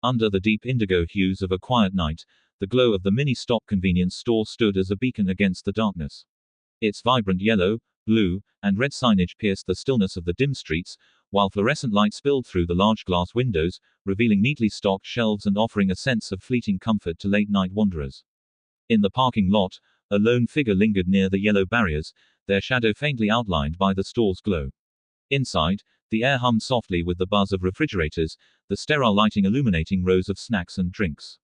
Under the deep indigo hues of a quiet night, the glow of the mini-stop convenience store stood as a beacon against the darkness. Its vibrant yellow, blue, and red signage pierced the stillness of the dim streets, while fluorescent light spilled through the large glass windows, revealing neatly stocked shelves and offering a sense of fleeting comfort to late-night wanderers. In the parking lot, a lone figure lingered near the yellow barriers, their shadow faintly outlined by the store's glow. Inside, the air hummed softly with the buzz of refrigerators, the sterile lighting illuminating rows of snacks and drinks.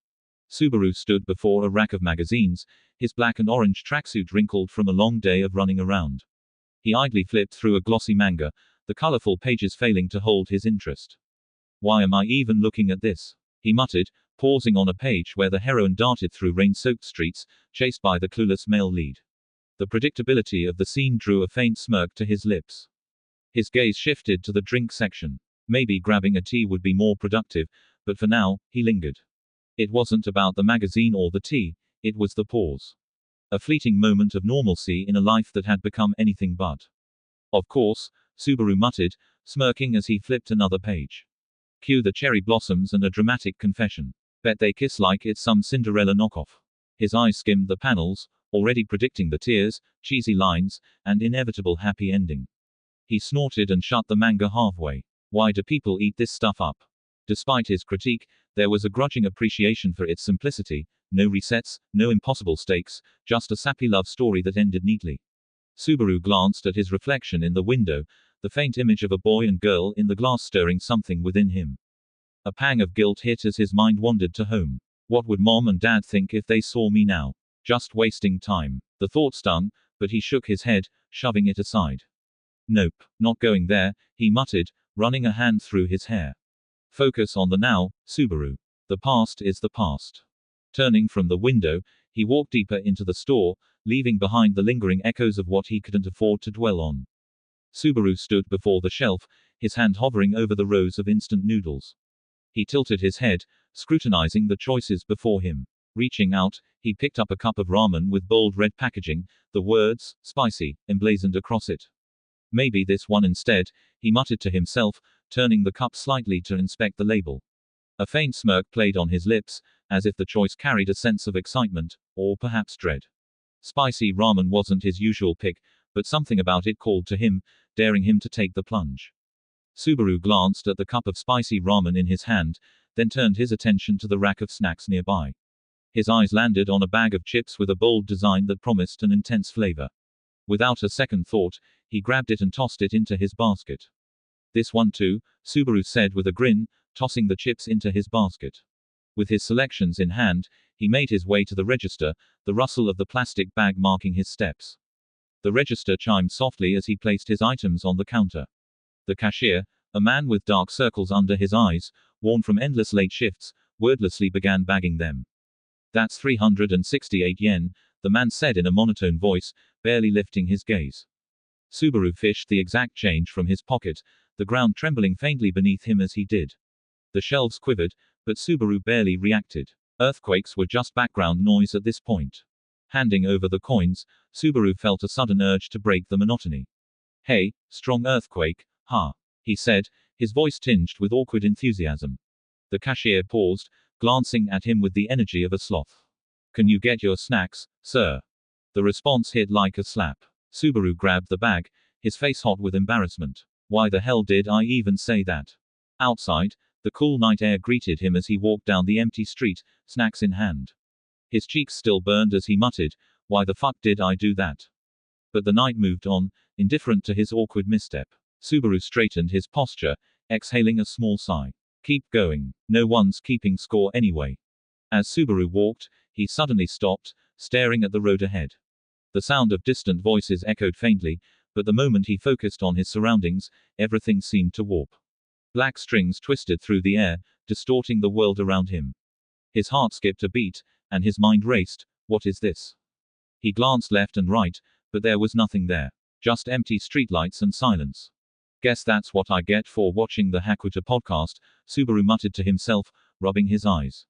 Subaru stood before a rack of magazines, his black and orange tracksuit wrinkled from a long day of running around. He idly flipped through a glossy manga, the colorful pages failing to hold his interest. "Why am I even looking at this?" he muttered, pausing on a page where the heroine darted through rain-soaked streets, chased by the clueless male lead. The predictability of the scene drew a faint smirk to his lips. His gaze shifted to the drink section. Maybe grabbing a tea would be more productive, but for now, he lingered. It wasn't about the magazine or the tea, it was the pause. A fleeting moment of normalcy in a life that had become anything but. "Of course," Subaru muttered, smirking as he flipped another page. Cue the cherry blossoms and a dramatic confession. Bet they kiss like it's some Cinderella knockoff. His eyes skimmed the panels, already predicting the tears, cheesy lines, and inevitable happy ending. He snorted and shut the manga halfway. Why do people eat this stuff up? Despite his critique, there was a grudging appreciation for its simplicity. No resets, no impossible stakes, just a sappy love story that ended neatly. Subaru glanced at his reflection in the window, the faint image of a boy and girl in the glass stirring something within him. A pang of guilt hit as his mind wandered to home. What would mom and dad think if they saw me now? Just wasting time. The thought stung, but he shook his head, shoving it aside. "Nope, not going there," he muttered, running a hand through his hair. "Focus on the now, Subaru. The past is the past." Turning from the window, he walked deeper into the store, leaving behind the lingering echoes of what he couldn't afford to dwell on. Subaru stood before the shelf, his hand hovering over the rows of instant noodles. He tilted his head, scrutinizing the choices before him. Reaching out, he picked up a cup of ramen with bold red packaging, the words, "spicy," emblazoned across it. "Maybe this one instead," he muttered to himself, turning the cup slightly to inspect the label. A faint smirk played on his lips, as if the choice carried a sense of excitement, or perhaps dread. Spicy ramen wasn't his usual pick, but something about it called to him, daring him to take the plunge. Subaru glanced at the cup of spicy ramen in his hand, then turned his attention to the rack of snacks nearby. His eyes landed on a bag of chips with a bold design that promised an intense flavor. Without a second thought, he grabbed it and tossed it into his basket. "This one too," Subaru said with a grin, tossing the chips into his basket. With his selections in hand, he made his way to the register, the rustle of the plastic bag marking his steps. The register chimed softly as he placed his items on the counter. The cashier, a man with dark circles under his eyes, worn from endless late shifts, wordlessly began bagging them. "That's 368 yen, the man said in a monotone voice, barely lifting his gaze. Subaru fished the exact change from his pocket, the ground trembling faintly beneath him as he did. The shelves quivered, but Subaru barely reacted. Earthquakes were just background noise at this point. Handing over the coins, Subaru felt a sudden urge to break the monotony. "Hey, strong earthquake, huh?" he said, his voice tinged with awkward enthusiasm. The cashier paused, glancing at him with the energy of a sloth. "Can you get your snacks, sir?" The response hit like a slap. Subaru grabbed the bag, his face hot with embarrassment. Why the hell did I even say that? Outside, the cool night air greeted him as he walked down the empty street, snacks in hand. His cheeks still burned as he muttered, "Why the fuck did I do that?" But the night moved on, indifferent to his awkward misstep. Subaru straightened his posture, exhaling a small sigh. Keep going. No one's keeping score anyway. As Subaru walked, he suddenly stopped, staring at the road ahead. The sound of distant voices echoed faintly, but the moment he focused on his surroundings, everything seemed to warp. Black strings twisted through the air, distorting the world around him. His heart skipped a beat, and his mind raced. What is this? He glanced left and right, but there was nothing there. Just empty streetlights and silence. Guess that's what I get for watching the Hakuta podcast, Subaru muttered to himself, rubbing his eyes.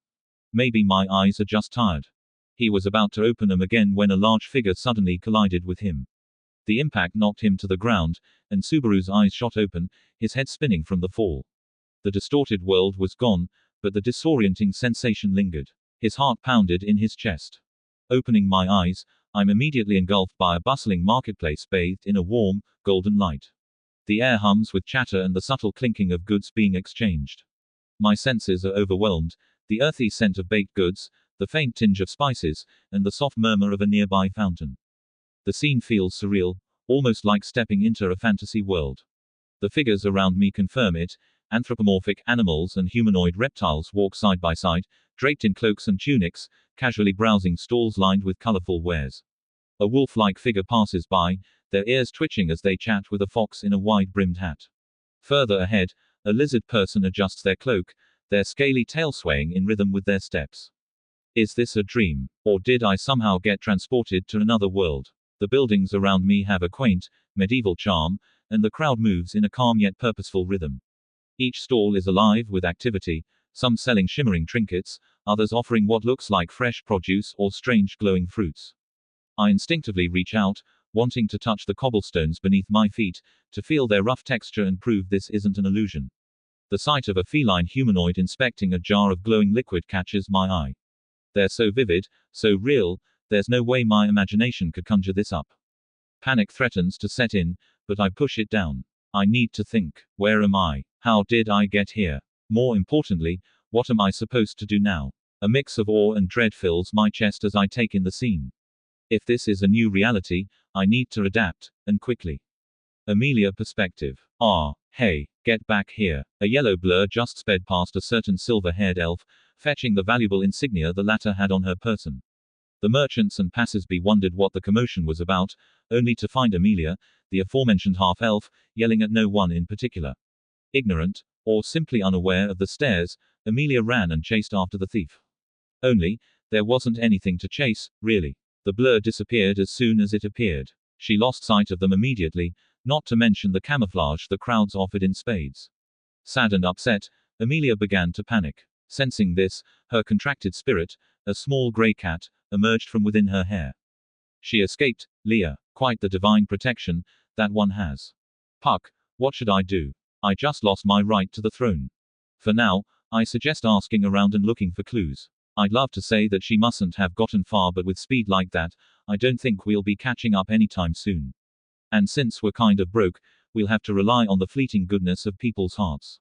Maybe my eyes are just tired. He was about to open them again when a large figure suddenly collided with him. The impact knocked him to the ground, and Subaru's eyes shot open, his head spinning from the fall. The distorted world was gone, but the disorienting sensation lingered. His heart pounded in his chest. Opening my eyes, I'm immediately engulfed by a bustling marketplace bathed in a warm, golden light. The air hums with chatter and the subtle clinking of goods being exchanged. My senses are overwhelmed, the earthy scent of baked goods, the faint tinge of spices, and the soft murmur of a nearby fountain. The scene feels surreal, almost like stepping into a fantasy world. The figures around me confirm it. Anthropomorphic animals and humanoid reptiles walk side by side, draped in cloaks and tunics, casually browsing stalls lined with colorful wares. A wolf-like figure passes by, their ears twitching as they chat with a fox in a wide-brimmed hat. Further ahead, a lizard person adjusts their cloak, their scaly tail swaying in rhythm with their steps. Is this a dream? Or did I somehow get transported to another world? The buildings around me have a quaint, medieval charm, and the crowd moves in a calm yet purposeful rhythm. Each stall is alive with activity, some selling shimmering trinkets, others offering what looks like fresh produce or strange glowing fruits. I instinctively reach out, wanting to touch the cobblestones beneath my feet, to feel their rough texture and prove this isn't an illusion. The sight of a feline humanoid inspecting a jar of glowing liquid catches my eye. They're so vivid, so real, there's no way my imagination could conjure this up. Panic threatens to set in, but I push it down. I need to think. Where am I? How did I get here? More importantly, what am I supposed to do now? A mix of awe and dread fills my chest as I take in the scene. If this is a new reality, I need to adapt, and quickly. Amelia perspective. Hey, get back here. A yellow blur just sped past a certain silver-haired elf, fetching the valuable insignia the latter had on her person. The merchants and passers-by wondered what the commotion was about, only to find Amelia, the aforementioned half-elf, yelling at no one in particular. Ignorant, or simply unaware of the stares, Amelia ran and chased after the thief. Only, there wasn't anything to chase, really. The blur disappeared as soon as it appeared. She lost sight of them immediately, not to mention the camouflage the crowds offered in spades. Sad and upset, Amelia began to panic. Sensing this, her contracted spirit, a small grey cat, emerged from within her hair. She escaped, Leah. Quite the divine protection that one has. Puck, what should I do? I just lost my right to the throne. For now, I suggest asking around and looking for clues. I'd love to say that she mustn't have gotten far, but with speed like that, I don't think we'll be catching up anytime soon. And since we're kind of broke, we'll have to rely on the fleeting goodness of people's hearts.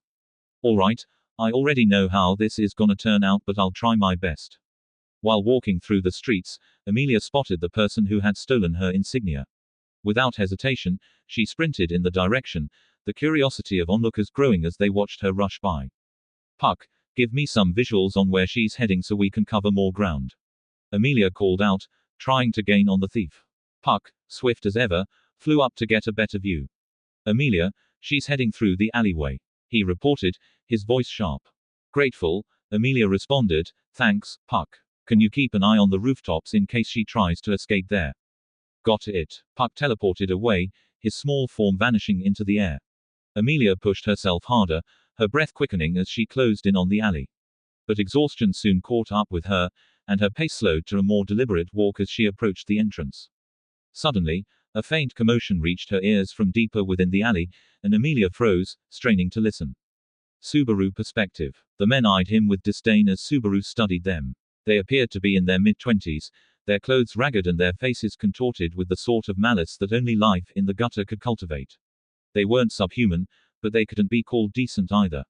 Alright, I already know how this is gonna turn out, but I'll try my best. While walking through the streets, Amelia spotted the person who had stolen her insignia. Without hesitation, she sprinted in the direction, the curiosity of onlookers growing as they watched her rush by. Puck, give me some visuals on where she's heading so we can cover more ground. Amelia called out, trying to gain on the thief. Puck, swift as ever, flew up to get a better view. Amelia, she's heading through the alleyway. He reported, his voice sharp. Grateful, Amelia responded, thanks, Puck. Can you keep an eye on the rooftops in case she tries to escape there? Got it. Puck teleported away, his small form vanishing into the air. Amelia pushed herself harder, her breath quickening as she closed in on the alley. But exhaustion soon caught up with her, and her pace slowed to a more deliberate walk as she approached the entrance. Suddenly, a faint commotion reached her ears from deeper within the alley, and Amelia froze, straining to listen. Subaru perspective. The men eyed him with disdain as Subaru studied them. They appeared to be in their mid-20s, their clothes ragged and their faces contorted with the sort of malice that only life in the gutter could cultivate. They weren't subhuman, but they couldn't be called decent either.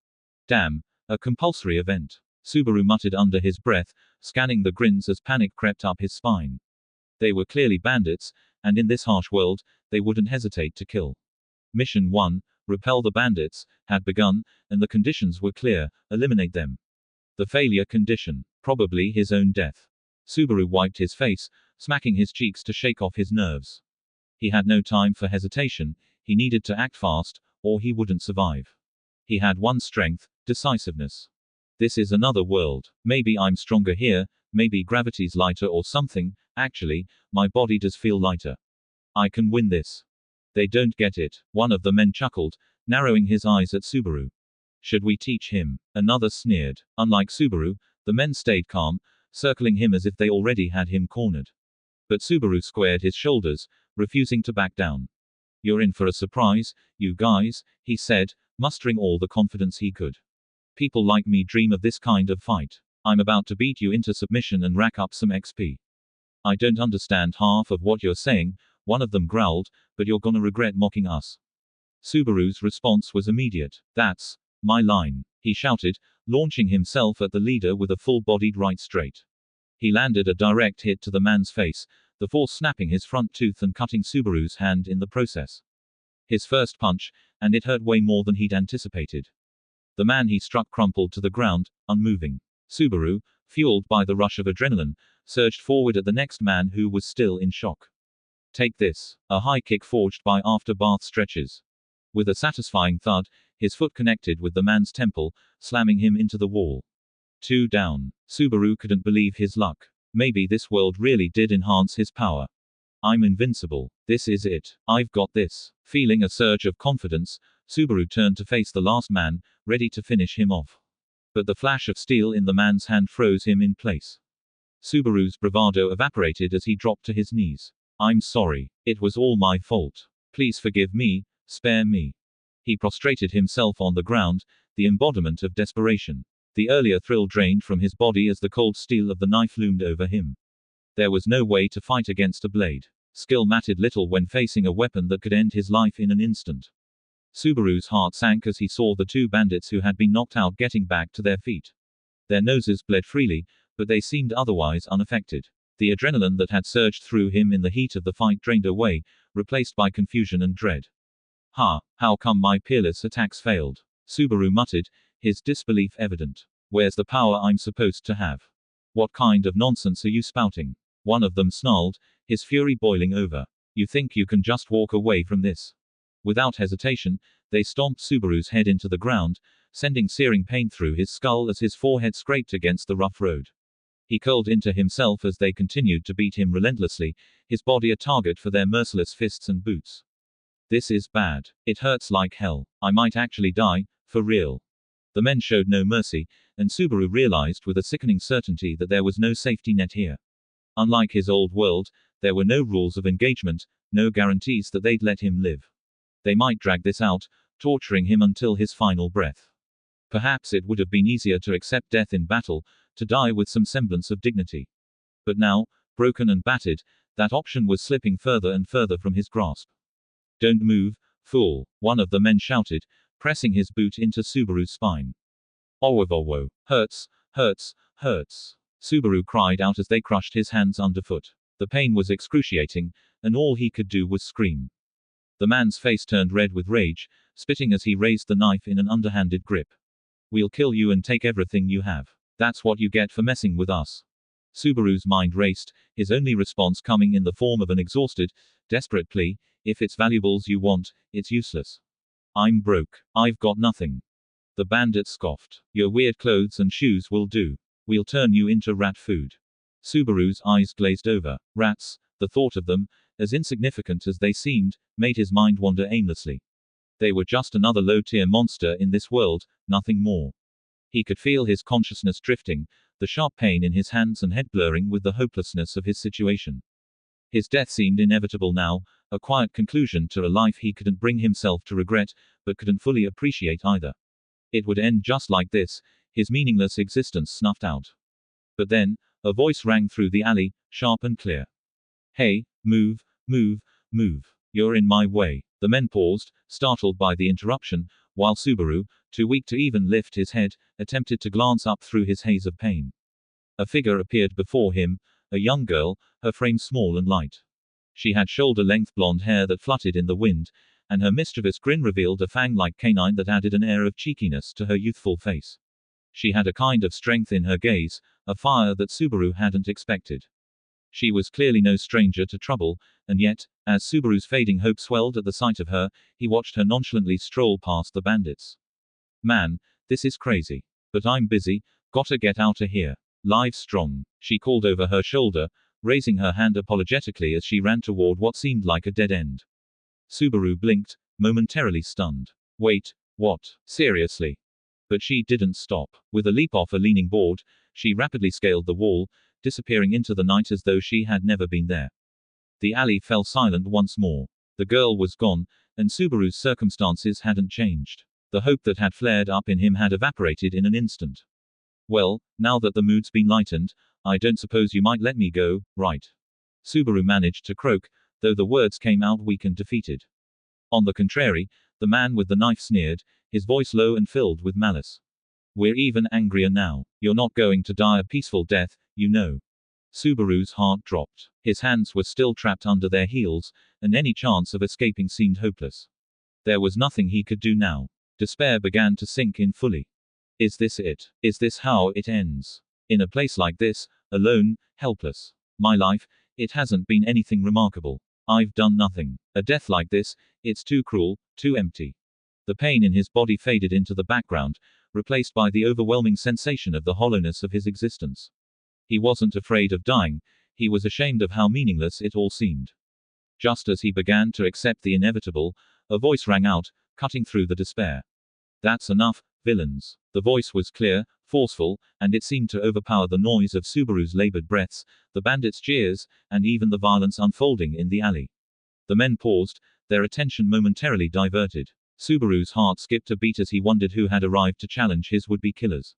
Damn, a compulsory event. Subaru muttered under his breath, scanning the grins as panic crept up his spine. They were clearly bandits, and in this harsh world, they wouldn't hesitate to kill. Mission 1, repel the bandits, had begun, and the conditions were clear, eliminate them. The failure condition, probably his own death. Subaru wiped his face, smacking his cheeks to shake off his nerves. He had no time for hesitation, he needed to act fast, or he wouldn't survive. He had one strength, decisiveness. This is another world. Maybe I'm stronger here, maybe gravity's lighter or something, actually, my body does feel lighter. I can win this. They don't get it, one of the men chuckled, narrowing his eyes at Subaru. Should we teach him? Another sneered. Unlike Subaru, the men stayed calm, circling him as if they already had him cornered. But Subaru squared his shoulders, refusing to back down. You're in for a surprise, you guys, he said, mustering all the confidence he could. People like me dream of this kind of fight. I'm about to beat you into submission and rack up some XP. I don't understand half of what you're saying, one of them growled, but you're gonna regret mocking us. Subaru's response was immediate. That's my line, he shouted, launching himself at the leader with a full-bodied right straight. He landed a direct hit to the man's face, the force snapping his front tooth and cutting Subaru's hand in the process. His first punch, and it hurt way more than he'd anticipated. The man he struck crumpled to the ground, unmoving. Subaru, fueled by the rush of adrenaline, surged forward at the next man who was still in shock. Take this, a high kick forged by after-bath stretches. With a satisfying thud, his foot connected with the man's temple, slamming him into the wall. 2 down. Subaru couldn't believe his luck. Maybe this world really did enhance his power. I'm invincible. This is it. I've got this. Feeling a surge of confidence, Subaru turned to face the last man, ready to finish him off. But the flash of steel in the man's hand froze him in place. Subaru's bravado evaporated as he dropped to his knees. I'm sorry. It was all my fault. Please forgive me, spare me. He prostrated himself on the ground, the embodiment of desperation. The earlier thrill drained from his body as the cold steel of the knife loomed over him. There was no way to fight against a blade. Skill mattered little when facing a weapon that could end his life in an instant. Subaru's heart sank as he saw the 2 bandits who had been knocked out getting back to their feet. Their noses bled freely, but they seemed otherwise unaffected. The adrenaline that had surged through him in the heat of the fight drained away, replaced by confusion and dread. How come my peerless attacks failed? Subaru muttered, his disbelief evident. Where's the power I'm supposed to have? What kind of nonsense are you spouting? One of them snarled, his fury boiling over. You think you can just walk away from this? Without hesitation, they stomped Subaru's head into the ground, sending searing pain through his skull as his forehead scraped against the rough road. He curled into himself as they continued to beat him relentlessly, his body a target for their merciless fists and boots. This is bad. It hurts like hell. I might actually die, for real. The men showed no mercy, and Subaru realized with a sickening certainty that there was no safety net here. Unlike his old world, there were no rules of engagement, no guarantees that they'd let him live. They might drag this out, torturing him until his final breath. Perhaps it would have been easier to accept death in battle, to die with some semblance of dignity. But now, broken and battered, that option was slipping further and further from his grasp. Don't move, fool, one of the men shouted, pressing his boot into Subaru's spine. Owowowo. Hurts, hurts, hurts. Subaru cried out as they crushed his hands underfoot. The pain was excruciating, and all he could do was scream. The man's face turned red with rage, spitting as he raised the knife in an underhanded grip. We'll kill you and take everything you have. That's what you get for messing with us. Subaru's mind raced, his only response coming in the form of an exhausted, desperate plea, if it's valuables you want, it's useless. I'm broke. I've got nothing. The bandit scoffed. Your weird clothes and shoes will do. We'll turn you into rat food. Subaru's eyes glazed over. Rats, the thought of them, as insignificant as they seemed, made his mind wander aimlessly. They were just another low-tier monster in this world, nothing more. He could feel his consciousness drifting, the sharp pain in his hands and head blurring with the hopelessness of his situation. His death seemed inevitable now, a quiet conclusion to a life he couldn't bring himself to regret, but couldn't fully appreciate either. It would end just like this, his meaningless existence snuffed out. But then, a voice rang through the alley, sharp and clear. Hey, move, move, move. You're in my way. The men paused, startled by the interruption, while Subaru, too weak to even lift his head, attempted to glance up through his haze of pain. A figure appeared before him, a young girl, her frame small and light. She had shoulder-length blonde hair that fluttered in the wind, and her mischievous grin revealed a fang-like canine that added an air of cheekiness to her youthful face. She had a kind of strength in her gaze, a fire that Subaru hadn't expected. She was clearly no stranger to trouble, and yet, as Subaru's fading hope swelled at the sight of her, he watched her nonchalantly stroll past the bandits. Man, this is crazy. But I'm busy, gotta get outta here. Live strong, she called over her shoulder, raising her hand apologetically as she ran toward what seemed like a dead end. Subaru blinked, momentarily stunned. Wait, what? Seriously? But she didn't stop. With a leap off a leaning board, she rapidly scaled the wall, disappearing into the night as though she had never been there. The alley fell silent once more. The girl was gone, and Subaru's circumstances hadn't changed. The hope that had flared up in him had evaporated in an instant. Well, now that the mood's been lightened, I don't suppose you might let me go, right? Subaru managed to croak, though the words came out weak and defeated. On the contrary, the man with the knife sneered, his voice low and filled with malice. We're even angrier now. You're not going to die a peaceful death, you know. Subaru's heart dropped. His hands were still trapped under their heels, and any chance of escaping seemed hopeless. There was nothing he could do now. Despair began to sink in fully. Is this it? Is this how it ends? In a place like this, alone, helpless. My life, it hasn't been anything remarkable. I've done nothing. A death like this, it's too cruel, too empty. The pain in his body faded into the background, replaced by the overwhelming sensation of the hollowness of his existence. He wasn't afraid of dying, he was ashamed of how meaningless it all seemed. Just as he began to accept the inevitable, a voice rang out, cutting through the despair. That's enough, villains. The voice was clear, forceful, and it seemed to overpower the noise of Subaru's labored breaths, the bandits' jeers, and even the violence unfolding in the alley. The men paused, their attention momentarily diverted. Subaru's heart skipped a beat as he wondered who had arrived to challenge his would-be killers.